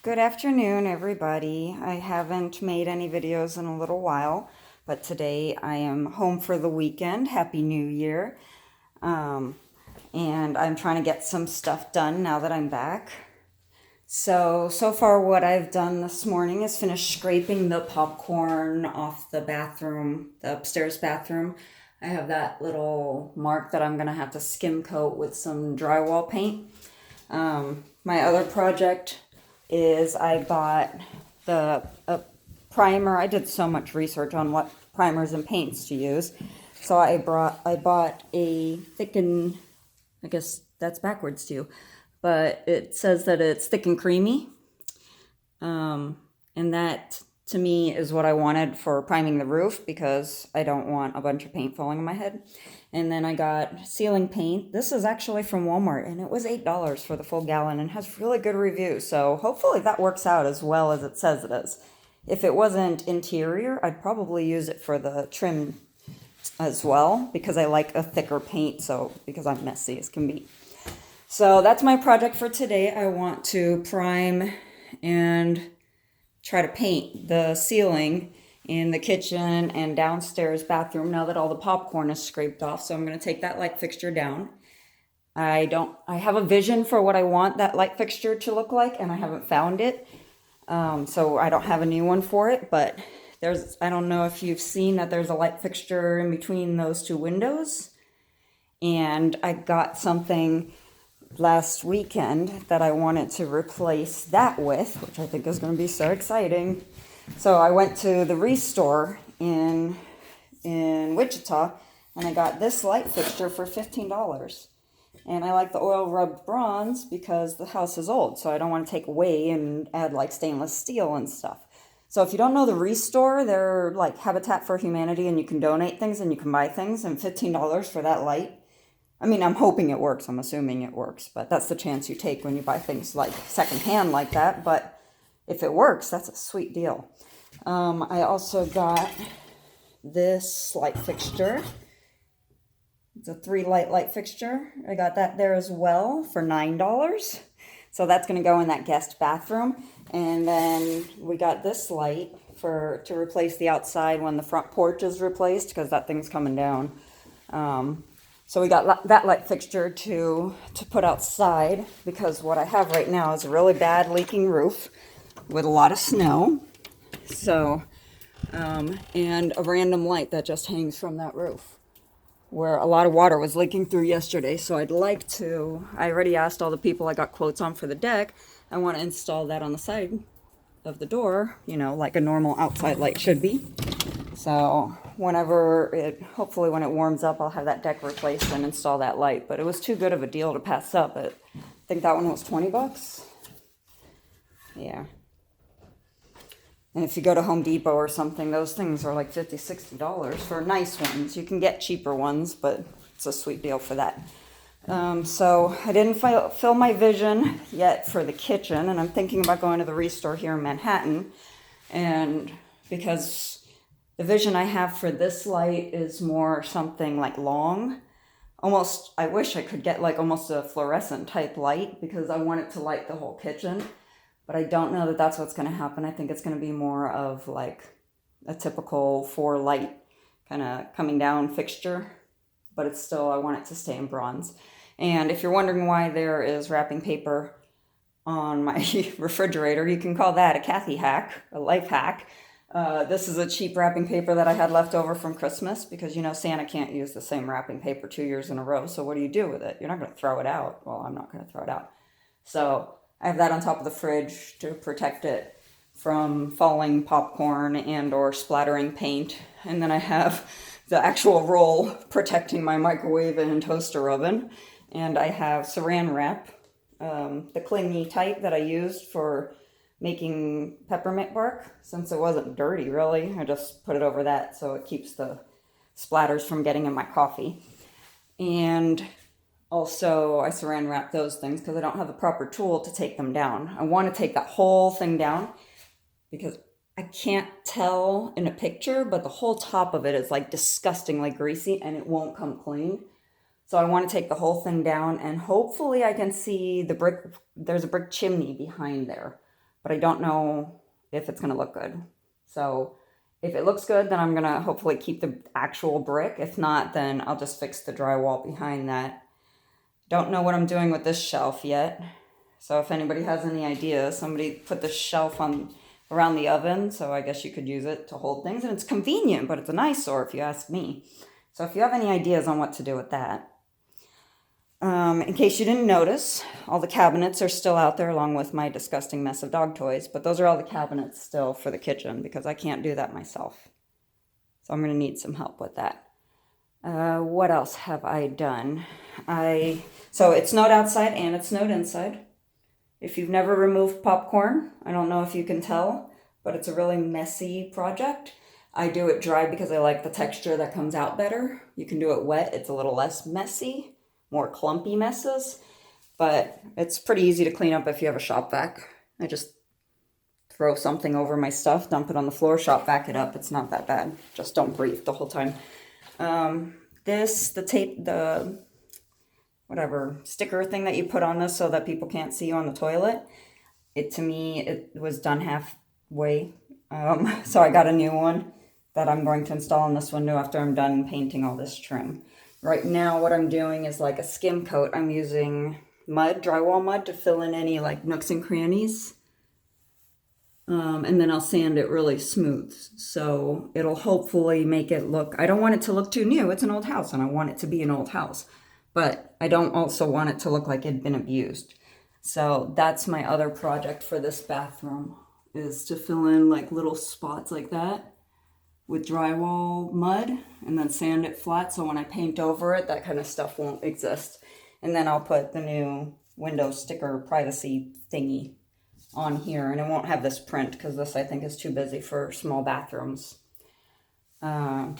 Good afternoon, everybody. I haven't made any videos in a little while, but today I am home for the weekend. Happy New Year. And I'm trying to get some stuff done now that I'm back. So far what I've done this morning is finish scraping the popcorn off the bathroom, the upstairs bathroom. I have that little mark that I'm going to have to skim coat with some drywall paint. My other project is I bought the primer. I did so much research on what primers and paints to use. So I bought a thicken, I guess that's backwards too, but it says that it's thick and creamy. And that to me is what I wanted for priming the roof because I don't want a bunch of paint falling on my head. And then I got ceiling paint. This is actually from Walmart and it was $8 for the full gallon and has really good reviews. So hopefully that works out as well as it says it is. If it wasn't interior, I'd probably use it for the trim as well because I like a thicker paint, so because I'm messy as can be. So that's my project for today. I want to prime and try to paint the ceiling in the kitchen and downstairs bathroom now that all the popcorn is scraped off. So I'm going to take that light fixture down. I have a vision for what I want that light fixture to look like, and I haven't found it. So I don't have a new one for it, but I don't know if you've seen that there's a light fixture in between those two windows. And I got something last weekend that I wanted to replace that with, which I think is going to be so exciting. So I went to the Restore in Wichita, and I got this light fixture for $15. And I like the oil rubbed bronze because the house is old, so I don't want to take away and add like stainless steel and stuff. So if you don't know the Restore, they're like Habitat for Humanity, and you can donate things and you can buy things, and $15 for that light. I mean, I'm hoping it works. I'm assuming it works, but that's the chance you take when you buy things like secondhand like that. But if it works, that's a sweet deal. I also got this light fixture. It's a 3-light fixture. I got that there as well for $9. So that's going to go in that guest bathroom. And then we got this light to replace the outside when the front porch is replaced, because that thing's coming down. So we got that light fixture to put outside, because what I have right now is a really bad leaking roof with a lot of snow. So, and a random light that just hangs from that roof where a lot of water was leaking through yesterday. So I already asked all the people I got quotes on for the deck. I want to install that on the side of the door, like a normal outside light should be. So hopefully when it warms up, I'll have that deck replaced and install that light. But it was too good of a deal to pass up. I think that one was $20. Yeah. And if you go to Home Depot or something, those things are like $50, $60 for nice ones. You can get cheaper ones, but it's a sweet deal for that. So I didn't fill my vision yet for the kitchen, and I'm thinking about going to the Restore here in Manhattan. And because the vision I have for this light is more something like long. Almost, I wish I could get like almost a fluorescent type light because I want it to light the whole kitchen. But I don't know that that's what's going to happen. I think it's going to be more of like a typical 4-light kind of coming down fixture. But I want it to stay in bronze. And if you're wondering why there is wrapping paper on my refrigerator, you can call that a Kathy hack, a life hack. This is a cheap wrapping paper that I had left over from Christmas because, Santa can't use the same wrapping paper 2 years in a row. So what do you do with it? You're not going to throw it out. Well, I'm not going to throw it out. So I have that on top of the fridge to protect it from falling popcorn and or splattering paint. And then I have the actual roll protecting my microwave and toaster oven. And I have saran wrap, the clingy type that I used for making peppermint bark. Since it wasn't dirty, really, I just put it over that so it keeps the splatters from getting in my coffee. And also, I saran wrap those things because I don't have the proper tool to take them down. I want to take that whole thing down because I can't tell in a picture, but the whole top of it is like disgustingly greasy and it won't come clean. So I want to take the whole thing down, and hopefully I can see the brick. There's a brick chimney behind there. but I don't know if it's going to look good. So if it looks good, then I'm going to hopefully keep the actual brick. If not, then I'll just fix the drywall behind that. Don't know what I'm doing with this shelf yet. So if anybody has any ideas, somebody put this shelf on around the oven, so I guess you could use it to hold things. And it's convenient, but it's an eyesore if you ask me. So if you have any ideas on what to do with that. In case you didn't notice, all the cabinets are still out there along with my disgusting mess of dog toys, but those are all the cabinets still for the kitchen because I can't do that myself. So I'm going to need some help with that. What else have I done? So it snowed outside and it snowed inside. If you've never removed popcorn, I don't know if you can tell, but it's a really messy project. I do it dry because I like the texture that comes out better. You can do it wet. It's a little less messy, more clumpy messes, but it's pretty easy to clean up if you have a shop vac. I just throw something over my stuff, dump it on the floor, shop vac it up. It's not that bad. Just don't breathe the whole time. The tape, the whatever sticker thing that you put on this so that people can't see you on the toilet, to me, it was done halfway. So I got a new one that I'm going to install on this window after I'm done painting all this trim. Right now, what I'm doing is like a skim coat. I'm using mud, drywall mud, to fill in any like nooks and crannies. And then I'll sand it really smooth. So it'll hopefully make it look, I don't want it to look too new. It's an old house and I want it to be an old house. But I don't also want it to look like it'd been abused. So that's my other project for this bathroom, is to fill in like little spots like that with drywall mud and then sand it flat so when I paint over it, that kind of stuff won't exist. And then I'll put the new window sticker privacy thingy on here, and it won't have this print because this I think is too busy for small bathrooms. I'm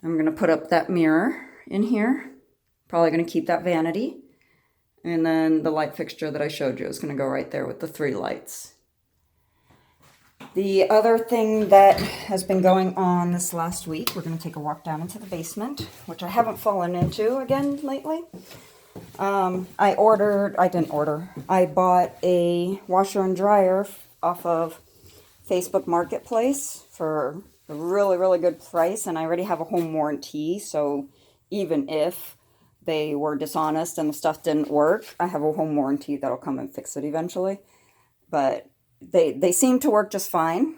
gonna put up that mirror in here. Probably gonna keep that vanity. And then the light fixture that I showed you is gonna go right there with the 3 lights. The other thing that has been going on this last week, we're going to take a walk down into the basement, which I haven't fallen into again lately. I bought a washer and dryer off of Facebook Marketplace for a really, really good price, and I already have a home warranty, so even if they were dishonest and the stuff didn't work, I have a home warranty that'll come and fix it eventually. But they seem to work just fine.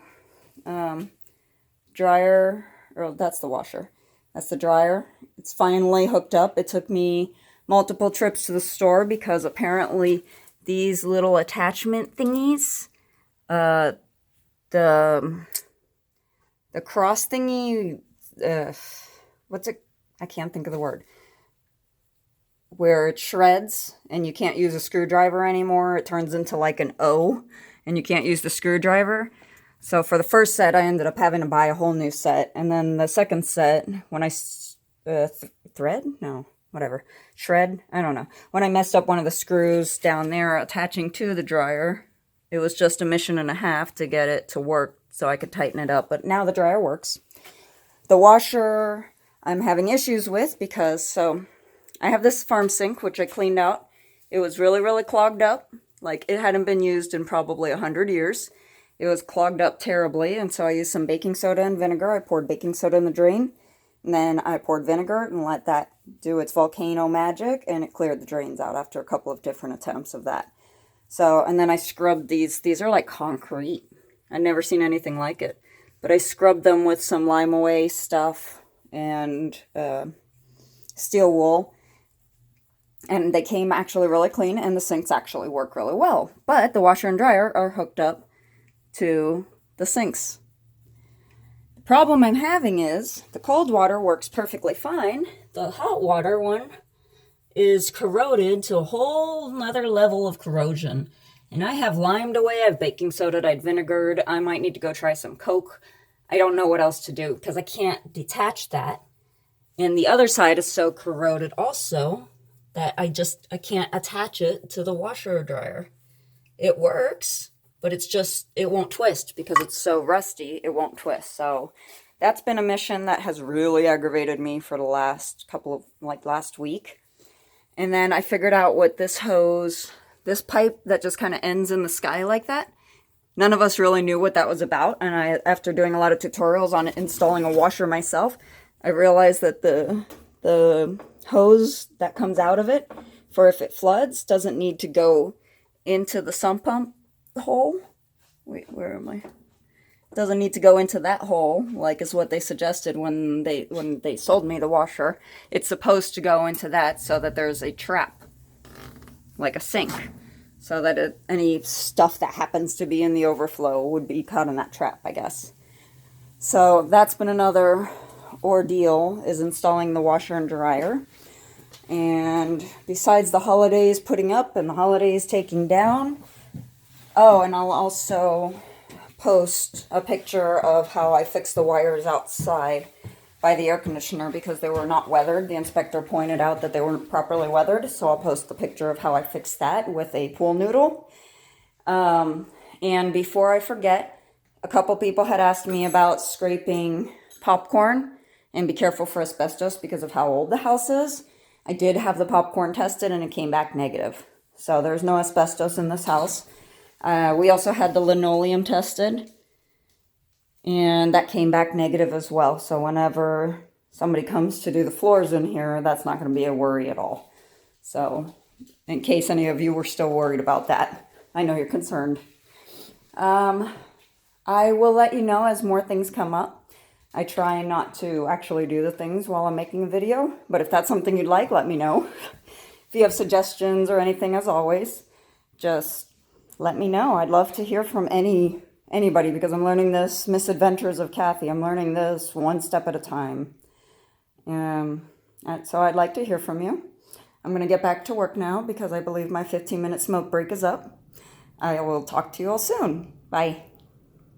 Dryer, or that's the washer. That's the dryer. It's finally hooked up. It took me multiple trips to the store because apparently these little attachment thingies, the cross thingy, what's it? I can't think of the word. Where it shreds and you can't use a screwdriver anymore. It turns into like an O and you can't use the screwdriver. So for the first set, I ended up having to buy a whole new set. And then the second set, when I shred? I don't know. When I messed up one of the screws down there attaching to the dryer, it was just a mission and a half to get it to work so I could tighten it up. But now the dryer works. The washer I'm having issues with because, I have this farm sink, which I cleaned out. It was really, really clogged up. Like, it hadn't been used in probably 100 years. It was clogged up terribly, and so I used some baking soda and vinegar. I poured baking soda in the drain, and then I poured vinegar and let that do its volcano magic, and it cleared the drains out after a couple of different attempts of that. So, and then I scrubbed these. These are like concrete. I've never seen anything like it. But I scrubbed them with some Lime Away stuff and steel wool. And they came actually really clean, and the sinks actually work really well. But the washer and dryer are hooked up to the sinks. The problem I'm having is the cold water works perfectly fine. The hot water one is corroded to a whole nother level of corrosion. And I have limed away, I have baking soda, I've vinegared. I might need to go try some Coke. I don't know what else to do because I can't detach that. And the other side is so corroded also that I can't attach it to the washer or dryer. It works, but it won't twist because it's so rusty, it won't twist. So that's been a mission that has really aggravated me for the last last week. And then I figured out what this pipe that just kind of ends in the sky like that, None of us really knew what that was about, and after doing a lot of tutorials on installing a washer myself, I realized that the hose that comes out of it, for if it floods, doesn't need to go into the sump pump hole. Wait, where am I? Doesn't need to go into that hole, like is what they suggested when they sold me the washer. It's supposed to go into that so that there's a trap, like a sink, so that any stuff that happens to be in the overflow would be caught in that trap, I guess. So that's been another ordeal, is installing the washer and dryer. And besides the holidays putting up and the holidays taking down, oh, and I'll also post a picture of how I fixed the wires outside by the air conditioner because they were not weathered. The inspector pointed out that they weren't properly weathered, so I'll post the picture of how I fixed that with a pool noodle. And before I forget, a couple people had asked me about scraping popcorn, and be careful for asbestos because of how old the house is. I did have the popcorn tested and it came back negative. So there's no asbestos in this house. We also had the linoleum tested, and that came back negative as well. So whenever somebody comes to do the floors in here, that's not going to be a worry at all. So in case any of you were still worried about that, I know you're concerned. I will let you know as more things come up. I try not to actually do the things while I'm making a video, but if that's something you'd like, let me know. If you have suggestions or anything, as always, just let me know. I'd love to hear from anybody because I'm learning this misadventures of Kathy. I'm learning this one step at a time. So I'd like to hear from you. I'm going to get back to work now because I believe my 15-minute smoke break is up. I will talk to you all soon. Bye.